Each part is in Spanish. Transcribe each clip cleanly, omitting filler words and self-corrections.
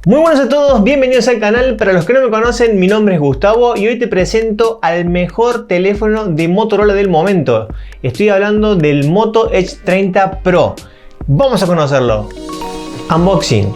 Muy buenas a todos, bienvenidos al canal. Para los que no me conocen, mi nombre es Gustavo y hoy te presento al mejor teléfono de Motorola del momento. Estoy hablando del Moto Edge 30 Pro. Vamos a conocerlo. Unboxing.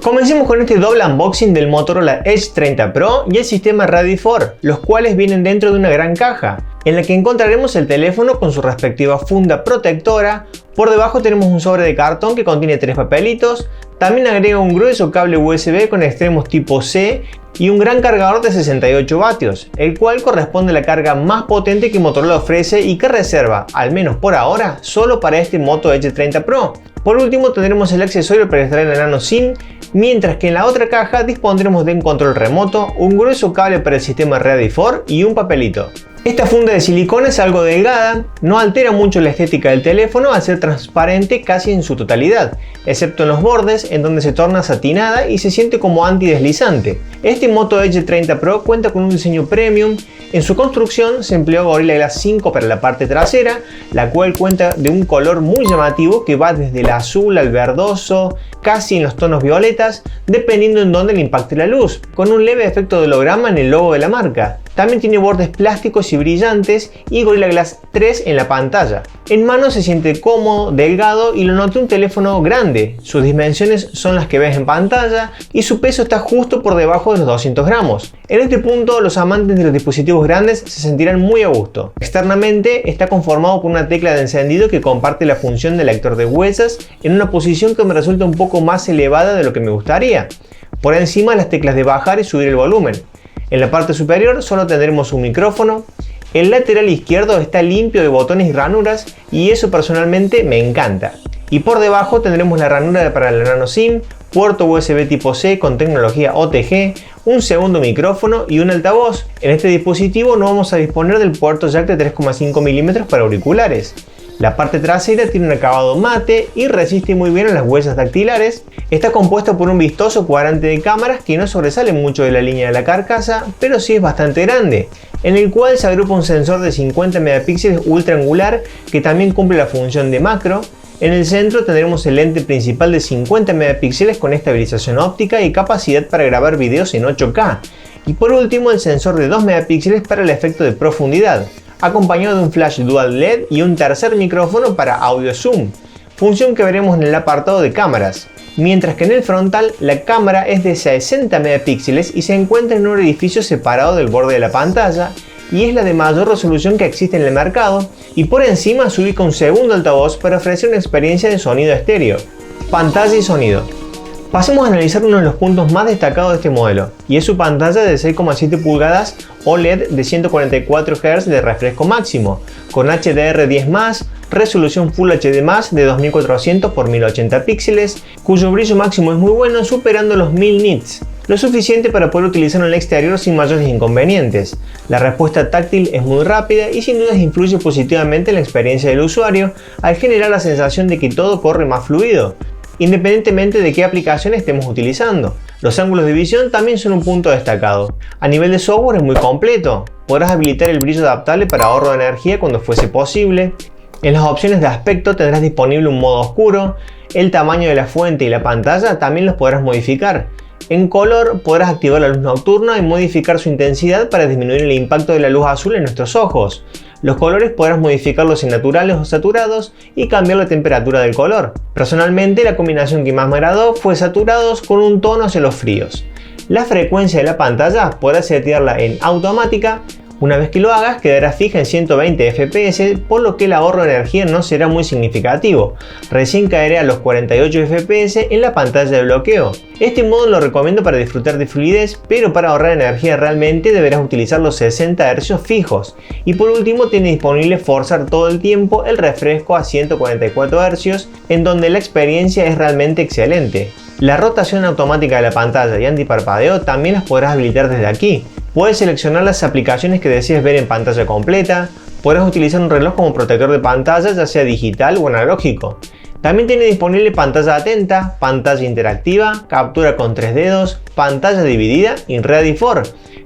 Comencemos con este doble unboxing del Motorola Edge 30 Pro y el sistema ReadyFor, los cuales vienen dentro de una gran caja, en la que encontraremos el teléfono con su respectiva funda protectora. Por debajo tenemos un sobre de cartón que contiene 3 papelitos. También agrega un grueso cable USB con extremos tipo C y un gran cargador de 68 vatios, el cual corresponde a la carga más potente que Motorola ofrece y que reserva, al menos por ahora, solo para este Moto Edge 30 Pro. Por último tendremos el accesorio para extraer la nano SIM, mientras que en la otra caja dispondremos de un control remoto, un grueso cable para el sistema ReadyFor y un papelito. Esta funda de silicona es algo delgada, no altera mucho la estética del teléfono al ser transparente casi en su totalidad, excepto en los bordes en donde se torna satinada y se siente como antideslizante. Este Moto Edge 30 Pro cuenta con un diseño premium. En su construcción se empleó Gorilla Glass 5 para la parte trasera, la cual cuenta de un color muy llamativo que va desde el azul al verdoso, casi en los tonos violetas, dependiendo en dónde le impacte la luz, con un leve efecto de holograma en el logo de la marca. También tiene bordes plásticos y brillantes y Gorilla Glass 3 en la pantalla. En mano se siente cómodo, delgado y lo noté un teléfono grande. Sus dimensiones son las que ves en pantalla y su peso está justo por debajo de los 200 gramos. En este punto los amantes de los dispositivos grandes se sentirán muy a gusto. Externamente está conformado por una tecla de encendido que comparte la función de lector de huellas en una posición que me resulta un poco más elevada de lo que me gustaría. Por encima las teclas de bajar y subir el volumen. En la parte superior solo tendremos un micrófono. El lateral izquierdo está limpio de botones y ranuras y eso personalmente me encanta. Y por debajo tendremos la ranura para la nano SIM, puerto USB tipo C con tecnología OTG, un segundo micrófono y un altavoz. En este dispositivo no vamos a disponer del puerto jack de 3,5 mm para auriculares. La parte trasera tiene un acabado mate y resiste muy bien a las huellas dactilares. Está compuesta por un vistoso cuadrante de cámaras que no sobresale mucho de la línea de la carcasa, pero sí es bastante grande, en el cual se agrupa un sensor de 50 megapíxeles ultra angular que también cumple la función de macro. En el centro tendremos el lente principal de 50 megapíxeles con estabilización óptica y capacidad para grabar videos en 8K. Y por último el sensor de 2 megapíxeles para el efecto de profundidad, acompañado de un flash dual LED y un tercer micrófono para audio zoom, función que veremos en el apartado de cámaras. Mientras que en el frontal la cámara es de 60 megapíxeles y se encuentra en un edificio separado del borde de la pantalla y es la de mayor resolución que existe en el mercado, y por encima se ubica un segundo altavoz para ofrecer una experiencia de sonido estéreo. Pantalla y sonido. Pasemos a analizar uno de los puntos más destacados de este modelo, y es su pantalla de 6,7 pulgadas OLED de 144 Hz de refresco máximo, con HDR10+, resolución Full HD+, de 2400 x 1080 píxeles, cuyo brillo máximo es muy bueno, superando los 1000 nits, lo suficiente para poder utilizarlo en el exterior sin mayores inconvenientes. La respuesta táctil es muy rápida y sin dudas influye positivamente en la experiencia del usuario, al generar la sensación de que todo corre más fluido, independientemente de qué aplicación estemos utilizando. Los ángulos de visión también son un punto destacado. A nivel de software es muy completo. Podrás habilitar el brillo adaptable para ahorro de energía cuando fuese posible. En las opciones de aspecto tendrás disponible un modo oscuro. El tamaño de la fuente y la pantalla también los podrás modificar. En color podrás activar la luz nocturna y modificar su intensidad para disminuir el impacto de la luz azul en nuestros ojos. Los colores podrás modificarlos en naturales o saturados y cambiar la temperatura del color. Personalmente la combinación que más me agradó fue saturados con un tono hacia los fríos. La frecuencia de la pantalla podrás setearla en automática. Una vez que lo hagas quedará fija en 120 fps, por lo que el ahorro de energía no será muy significativo. Recién caeré a los 48 fps en la pantalla de bloqueo. Este modo lo recomiendo para disfrutar de fluidez, pero para ahorrar energía realmente deberás utilizar los 60 Hz fijos. Y por último tiene disponible forzar todo el tiempo el refresco a 144 Hz, en donde la experiencia es realmente excelente. La rotación automática de la pantalla y antiparpadeo también las podrás habilitar desde aquí. Puedes seleccionar las aplicaciones que desees ver en pantalla completa. Podrás utilizar un reloj como protector de pantalla, ya sea digital o analógico. También tiene disponible pantalla atenta, pantalla interactiva, captura con 3 dedos, pantalla dividida y ReadyFor.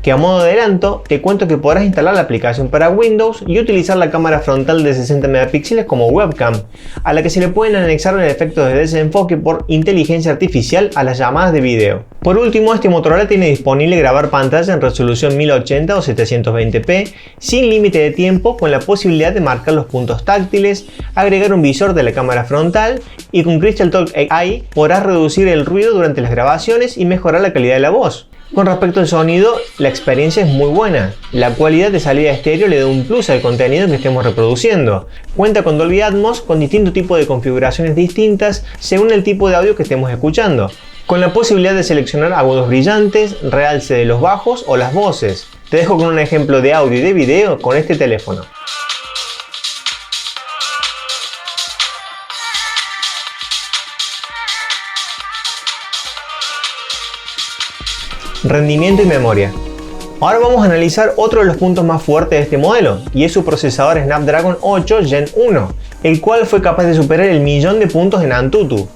que a modo de adelanto te cuento que podrás instalar la aplicación para Windows y utilizar la cámara frontal de 60 megapíxeles como webcam, a la que se le pueden anexar el efecto de desenfoque por inteligencia artificial a las llamadas de video. Por último, este Motorola tiene disponible grabar pantalla en resolución 1080 o 720p sin límite de tiempo, con la posibilidad de marcar los puntos táctiles, agregar un visor de la cámara frontal y con Crystal Talk AI podrás reducir el ruido durante las grabaciones y mejorar la calidad de la voz. Con respecto al sonido, la experiencia es muy buena. La cualidad de salida estéreo le da un plus al contenido que estemos reproduciendo. Cuenta con Dolby Atmos con distintos tipos de configuraciones distintas según el tipo de audio que estemos escuchando, con la posibilidad de seleccionar agudos brillantes, realce de los bajos o las voces. Te dejo con un ejemplo de audio y de video con este teléfono. Rendimiento y memoria. Ahora vamos a analizar otro de los puntos más fuertes de este modelo, y es su procesador Snapdragon 8 Gen 1, el cual fue capaz de superar el 1.000.000 de puntos en AnTuTu,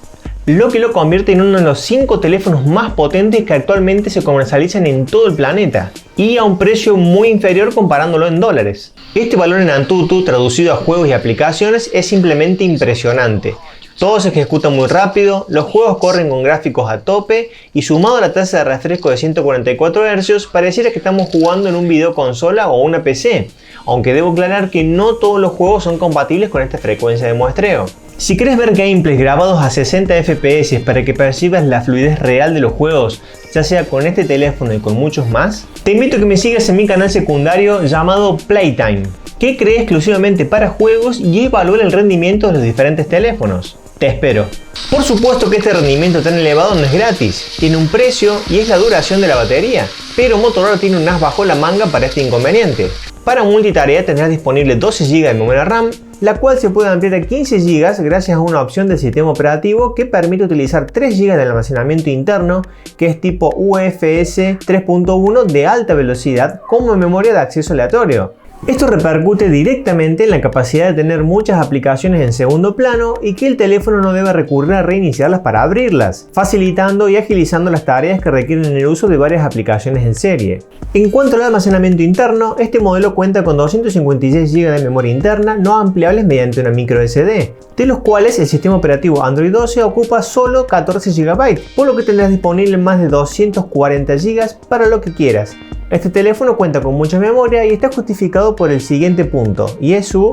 lo que lo convierte en uno de los 5 teléfonos más potentes que actualmente se comercializan en todo el planeta, y a un precio muy inferior comparándolo en dólares. Este valor en AnTuTu, traducido a juegos y aplicaciones, es simplemente impresionante. Todo se ejecuta muy rápido, los juegos corren con gráficos a tope y sumado a la tasa de refresco de 144 Hz, pareciera que estamos jugando en un videoconsola o una PC, aunque debo aclarar que no todos los juegos son compatibles con esta frecuencia de muestreo. Si quieres ver gameplays grabados a 60 FPS para que percibas la fluidez real de los juegos, ya sea con este teléfono y con muchos más, te invito a que me sigas en mi canal secundario llamado Playtime, que creé exclusivamente para juegos y evalúa el rendimiento de los diferentes teléfonos. Te espero. Por supuesto que este rendimiento tan elevado no es gratis, tiene un precio y es la duración de la batería, pero Motorola tiene un as bajo la manga para este inconveniente. Para multitarea tendrás disponible 12 GB de memoria RAM, la cual se puede ampliar a 15 GB gracias a una opción del sistema operativo que permite utilizar 3 GB de almacenamiento interno, que es tipo UFS 3.1 de alta velocidad como memoria de acceso aleatorio. Esto repercute directamente en la capacidad de tener muchas aplicaciones en segundo plano y que el teléfono no debe recurrir a reiniciarlas para abrirlas, facilitando y agilizando las tareas que requieren el uso de varias aplicaciones en serie. En cuanto al almacenamiento interno, este modelo cuenta con 256 GB de memoria interna no ampliables mediante una microSD, de los cuales el sistema operativo Android 12 ocupa solo 14 GB, por lo que tendrás disponible más de 240 GB para lo que quieras. Este teléfono cuenta con mucha memoria y está justificado por el siguiente punto, y es su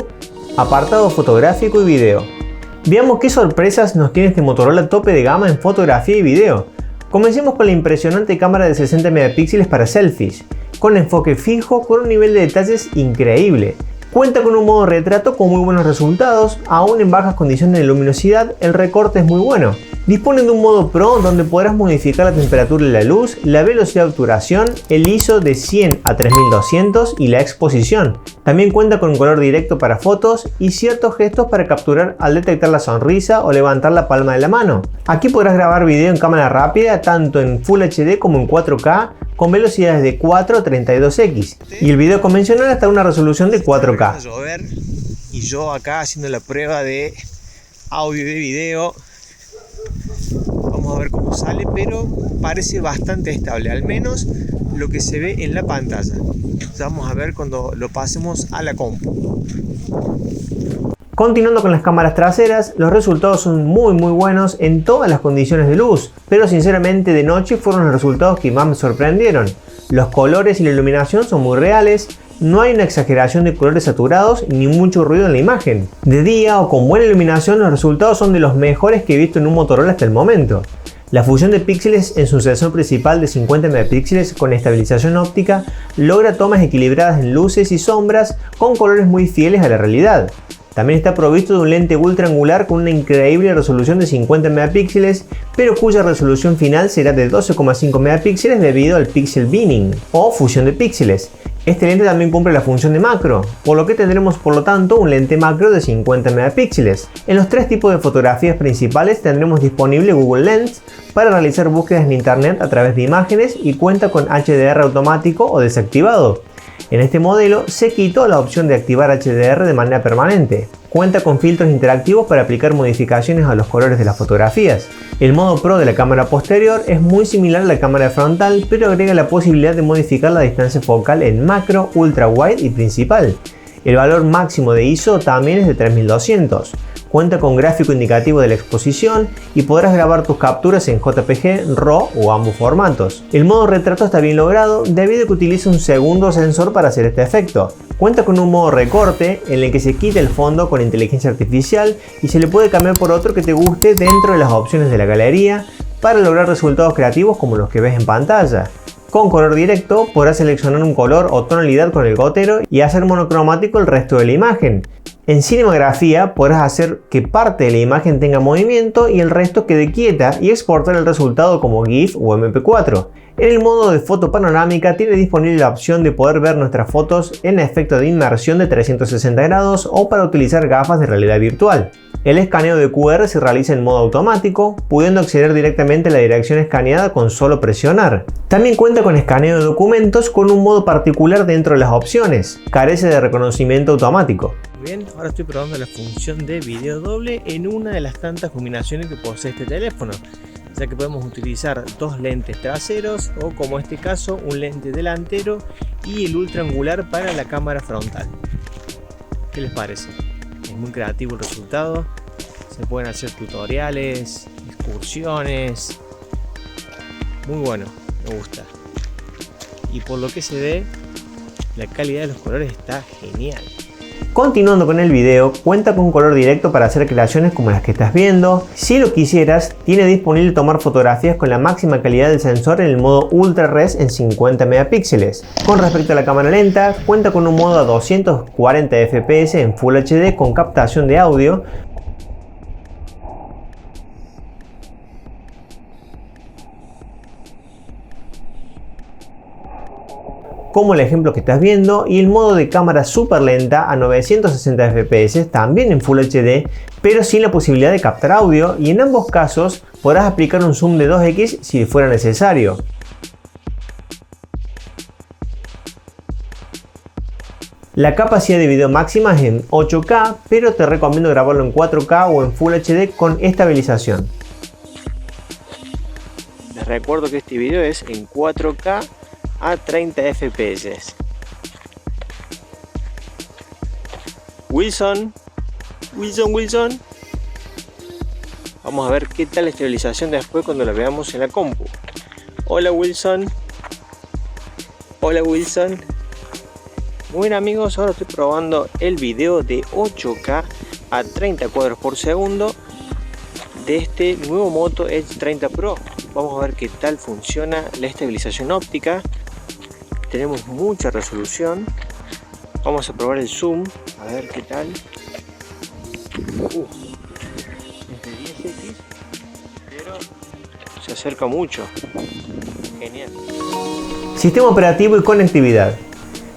apartado fotográfico y video. Veamos qué sorpresas nos tiene este Motorola tope de gama en fotografía y video. Comencemos con la impresionante cámara de 60 megapíxeles para selfies, con enfoque fijo con un nivel de detalles increíble. Cuenta con un modo retrato con muy buenos resultados, aún en bajas condiciones de luminosidad el recorte es muy bueno. Dispone de un modo Pro donde podrás modificar la temperatura de la luz, la velocidad de obturación, el ISO de 100 a 3200 y la exposición. También cuenta con un color directo para fotos y ciertos gestos para capturar al detectar la sonrisa o levantar la palma de la mano. Aquí podrás grabar video en cámara rápida tanto en Full HD como en 4K con velocidades de 4 a 32x y el video convencional hasta una resolución de 4K. Y yo acá haciendo la prueba de audio y de video. Vamos a ver cómo sale, pero parece bastante estable, al menos lo que se ve en la pantalla. Vamos a ver cuando lo pasemos a la compu. Continuando con las cámaras traseras, los resultados son muy buenos en todas las condiciones de luz, pero sinceramente de noche fueron los resultados que más me sorprendieron. Los colores y la iluminación son muy reales, no hay una exageración de colores saturados ni mucho ruido en la imagen. De día o con buena iluminación los resultados son de los mejores que he visto en un Motorola hasta el momento. La fusión de píxeles en su sensor principal de 50 megapíxeles con estabilización óptica logra tomas equilibradas en luces y sombras con colores muy fieles a la realidad. También está provisto de un lente ultra angular con una increíble resolución de 50 megapíxeles, pero cuya resolución final será de 12,5 megapíxeles debido al pixel binning o fusión de píxeles. Este lente también cumple la función de macro, por lo que tendremos por lo tanto un lente macro de 50 megapíxeles. En los tres tipos de fotografías principales tendremos disponible Google Lens para realizar búsquedas en internet a través de imágenes y cuenta con HDR automático o desactivado. En este modelo se quitó la opción de activar HDR de manera permanente. Cuenta con filtros interactivos para aplicar modificaciones a los colores de las fotografías. El modo Pro de la cámara posterior es muy similar a la cámara frontal, pero agrega la posibilidad de modificar la distancia focal en macro, ultra wide y principal. El valor máximo de ISO también es de 3200. Cuenta con gráfico indicativo de la exposición y podrás grabar tus capturas en JPG, RAW o ambos formatos. El modo retrato está bien logrado debido a que utiliza un segundo sensor para hacer este efecto. Cuenta con un modo recorte en el que se quita el fondo con inteligencia artificial y se le puede cambiar por otro que te guste dentro de las opciones de la galería para lograr resultados creativos como los que ves en pantalla. Con color directo podrás seleccionar un color o tonalidad con el gotero y hacer monocromático el resto de la imagen. En cinematografía podrás hacer que parte de la imagen tenga movimiento y el resto quede quieta y exportar el resultado como GIF o MP4. En el modo de foto panorámica tiene disponible la opción de poder ver nuestras fotos en efecto de inmersión de 360 grados o para utilizar gafas de realidad virtual. El escaneo de QR se realiza en modo automático, pudiendo acceder directamente a la dirección escaneada con solo presionar. También cuenta con escaneo de documentos con un modo particular dentro de las opciones. Carece de reconocimiento automático. Bien, ahora estoy probando la función de video doble en una de las tantas combinaciones que posee este teléfono, ya que podemos utilizar dos lentes traseros o, como en este caso, un lente delantero y el ultra angular para la cámara frontal. ¿Qué les parece? Es muy creativo el resultado. Se pueden hacer tutoriales, excursiones. Muy bueno, me gusta. Y por lo que se ve, la calidad de los colores está genial. Continuando con el video, cuenta con color directo para hacer creaciones como las que estás viendo. Si lo quisieras, tiene disponible tomar fotografías con la máxima calidad del sensor en el modo Ultra Res en 50 megapíxeles. Con respecto a la cámara lenta, cuenta con un modo a 240 fps en Full HD con captación de audio. Como el ejemplo que estás viendo, y el modo de cámara super lenta a 960 fps también en Full HD, pero sin la posibilidad de captar audio, y en ambos casos podrás aplicar un zoom de 2x si fuera necesario. La capacidad de video máxima es en 8K, pero te recomiendo grabarlo en 4K o en Full HD con estabilización. Les recuerdo que este video es en 4K a 30 fps. Wilson. Vamos a ver qué tal la estabilización después cuando la veamos en la compu. Hola Wilson. Muy bien amigos, ahora estoy probando el video de 8K a 30 cuadros por segundo de este nuevo Moto Edge 30 Pro. Vamos a ver qué tal funciona la estabilización óptica. Tenemos mucha resolución. Vamos a probar el zoom, a ver qué tal. Es de 10x, pero se acerca mucho. Genial. Sistema operativo y conectividad.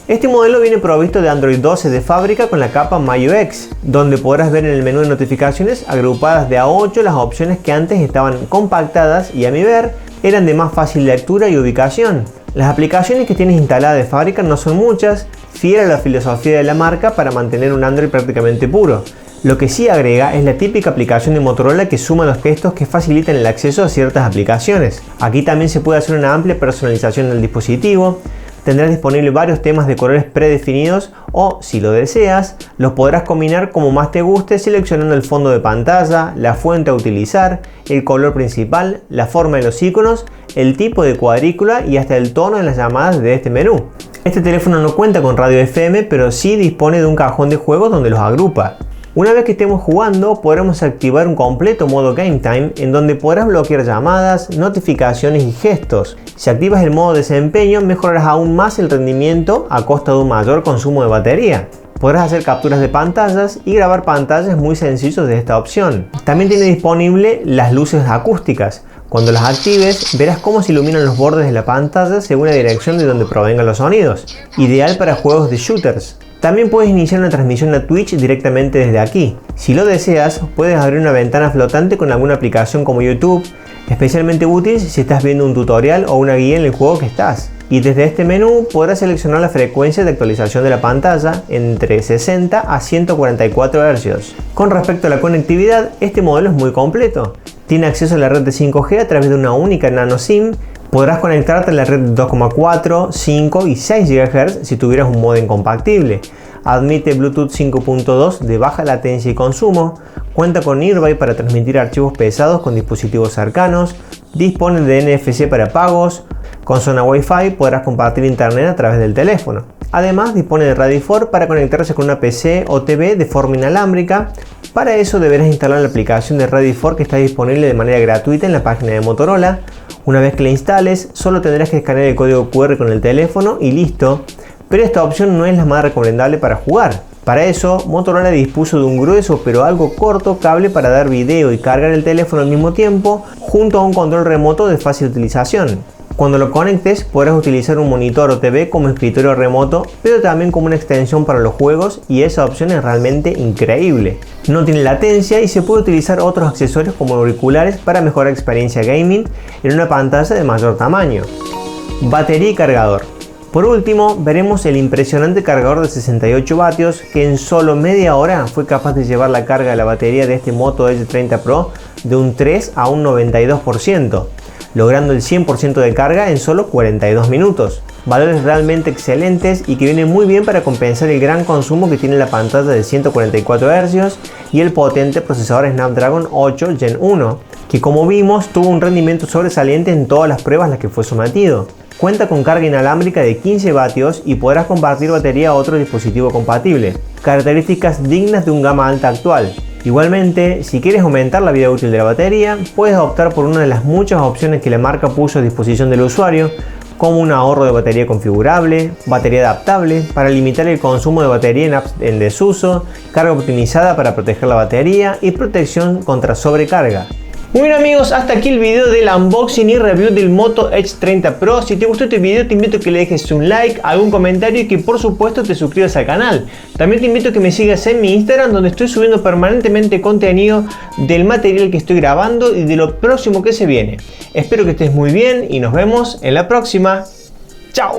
Este modelo viene provisto de Android 12 de fábrica con la capa MyUX, donde podrás ver en el menú de notificaciones agrupadas de a 8 las opciones que antes estaban compactadas y a mi ver eran de más fácil lectura y ubicación. Las aplicaciones que tienes instaladas de fábrica no son muchas, fiel a la filosofía de la marca para mantener un Android prácticamente puro. Lo que sí agrega es la típica aplicación de Motorola que suma los gestos que facilitan el acceso a ciertas aplicaciones. Aquí también se puede hacer una amplia personalización del dispositivo. Tendrás disponibles varios temas de colores predefinidos o, si lo deseas, los podrás combinar como más te guste seleccionando el fondo de pantalla, la fuente a utilizar, el color principal, la forma de los iconos, el tipo de cuadrícula y hasta el tono en las llamadas de este menú. Este teléfono no cuenta con radio FM, pero sí dispone de un cajón de juegos donde los agrupa. Una vez que estemos jugando, podremos activar un completo modo Game Time en donde podrás bloquear llamadas, notificaciones y gestos. Si activas el modo desempeño, mejorarás aún más el rendimiento a costa de un mayor consumo de batería. Podrás hacer capturas de pantallas y grabar pantallas muy sencillos de esta opción. También tiene disponible las luces acústicas. Cuando las actives, verás cómo se iluminan los bordes de la pantalla según la dirección de donde provengan los sonidos. Ideal para juegos de shooters. También puedes iniciar una transmisión a Twitch directamente desde aquí. Si lo deseas, puedes abrir una ventana flotante con alguna aplicación como YouTube, especialmente útil si estás viendo un tutorial o una guía en el juego que estás. Y desde este menú podrás seleccionar la frecuencia de actualización de la pantalla entre 60 a 144 Hz. Con respecto a la conectividad, este modelo es muy completo. Tiene acceso a la red de 5G a través de una única nano SIM. Podrás conectarte a la red de 2,4, 5 y 6 GHz si tuvieras un módem compatible. Admite Bluetooth 5.2 de baja latencia y consumo. Cuenta con Nearby para transmitir archivos pesados con dispositivos cercanos. Dispone de NFC para pagos. Con zona Wi-Fi podrás compartir internet a través del teléfono. Además dispone de Radio 4 para conectarse con una PC o TV de forma inalámbrica. Para eso deberás instalar la aplicación de Radio 4 que está disponible de manera gratuita en la página de Motorola. Una vez que la instales, solo tendrás que escanear el código QR con el teléfono y listo. Pero esta opción no es la más recomendable para jugar. Para eso, Motorola dispuso de un grueso pero algo corto cable para dar video y cargar el teléfono al mismo tiempo, junto a un control remoto de fácil utilización. Cuando lo conectes podrás utilizar un monitor o TV como escritorio remoto, pero también como una extensión para los juegos, y esa opción es realmente increíble. No tiene latencia y se puede utilizar otros accesorios como auriculares para mejorar la experiencia gaming en una pantalla de mayor tamaño. Batería y cargador. Por último, veremos el impresionante cargador de 68 vatios que en solo media hora fue capaz de llevar la carga de la batería de este Moto Edge 30 Pro de un 3 a un 92%. Logrando el 100% de carga en solo 42 minutos. Valores realmente excelentes y que vienen muy bien para compensar el gran consumo que tiene la pantalla de 144 Hz y el potente procesador Snapdragon 8 Gen 1, que como vimos tuvo un rendimiento sobresaliente en todas las pruebas a las que fue sometido. Cuenta con carga inalámbrica de 15 vatios y podrás compartir batería a otro dispositivo compatible, características dignas de un gama alta actual. Igualmente, si quieres aumentar la vida útil de la batería, puedes optar por una de las muchas opciones que la marca puso a disposición del usuario, como un ahorro de batería configurable, batería adaptable para limitar el consumo de batería en apps en desuso, carga optimizada para proteger la batería y protección contra sobrecarga. Muy bien amigos, hasta aquí el video del unboxing y review del Moto Edge 30 Pro. Si te gustó este video te invito a que le dejes un like, algún comentario y que por supuesto te suscribas al canal. También te invito a que me sigas en mi Instagram, donde estoy subiendo permanentemente contenido del material que estoy grabando y de lo próximo que se viene. Espero que estés muy bien y nos vemos en la próxima. ¡Chao!